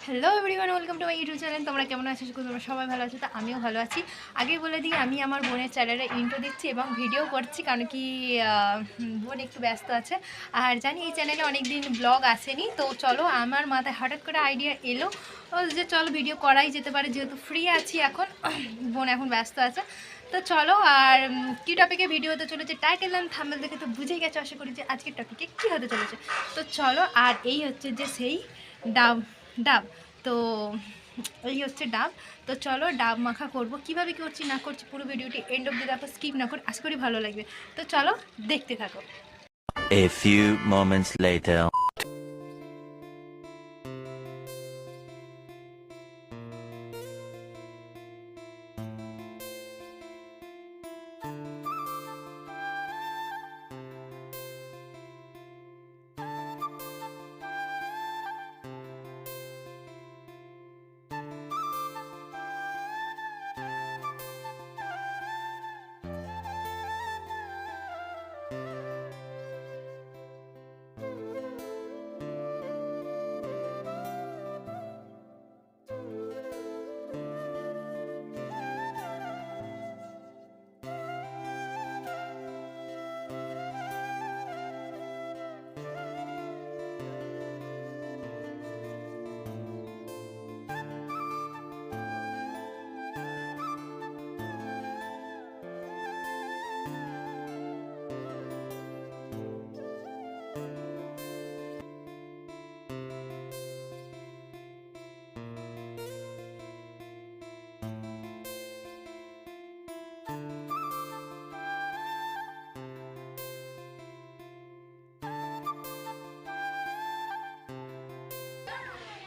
Hello everyone, welcome to my YouTube channel. তোমরা কেমন আছো? তোমরা সবাই ভালো আছো? তো আমিও ভালো আছি। আগে বলে দিই, আমি আমার বোনের চ্যানেলে ইন্ট্রো দিচ্ছি এবং ভিডিও করছি, কারণ কি বোন একটু ব্যস্ত আছে। আর জানি এই চ্যানেলে অনেক দিন ব্লগ আসেনি, তো চলো আমার মাথায় হঠাৎ করে আইডিয়া এলো যে চলো ভিডিও করাই যেতে পারে, যেহেতু ফ্রি আছি এখন। বোন এখন ব্যস্ত আছে, তো চলো। আর কী টপিকে ভিডিও হতে চলেছে টাইটেল অ্যান্ড থাম্বনেল দেখে তো বুঝেই গেছো আশা করি যে আজকের টপিকে কী হতে চলেছে। তো চলো, আর এই হচ্ছে যে সেই ডাব ডাব তো এই হচ্ছে ডাব। তো চলো ডাব মাখা করব, কিভাবে করছি না করছি পুরো ভিডিওটি এন্ড অব্দি দেখো, স্কিপ না করে, আশা করি ভালো লাগবে। তো চলো দেখতে থাকো। A few moments later.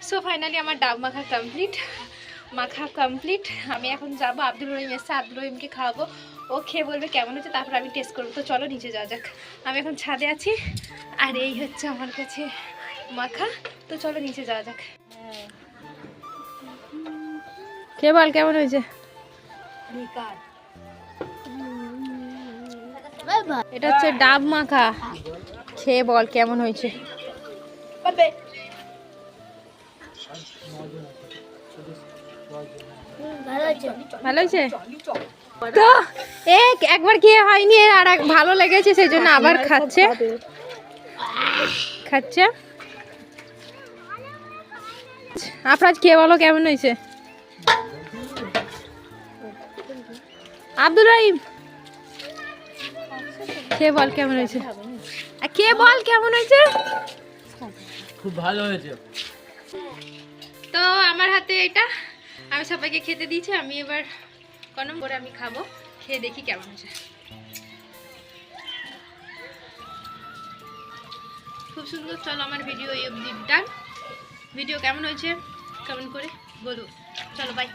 So finally আমার ডাব মাখা কমপ্লিট। আমি এখন যাবো, আব্দুল রহিম এসে, আব্দুল রহিমকে খাওয়াবো, ও খেয়ে বলবে কেমন হচ্ছে, তারপর আমি টেস্ট করবো। তো চলো নিচে যাওয়া যাক। আমি এখন ছাদে আছি, আর এই হচ্ছে আমার কাছে মাখা। তো চলো নিচে যাওয়া যাক। কে বল কেমন হয়েছে? এটা হচ্ছে ডাব মাখা, খেয়ে বল কেমন হয়েছে। ভালো হয়েছে তো, একবার খেয়ে হয়নি, আর ভালো লেগেছে, সেই জন্য আবার খাচ্ছে। আপনার খেয়ে বলো কেমন হয়েছে। আব্দুল রহিম খেয়ে বল কেমন হয়েছে, খুব ভালো হয়েছে। তো আমার হাতে এটা, আমি সবাইকে খেতে দিয়েছি, আমি এবার কনম করে আমি খাবো, খেয়ে দেখি কেমন হয়েছে। খুব সুন্দর। চলো আমার ভিডিও এই অবধি ডান। ভিডিও কেমন হয়েছে কমেন্ট করে বলো। চলো বাই।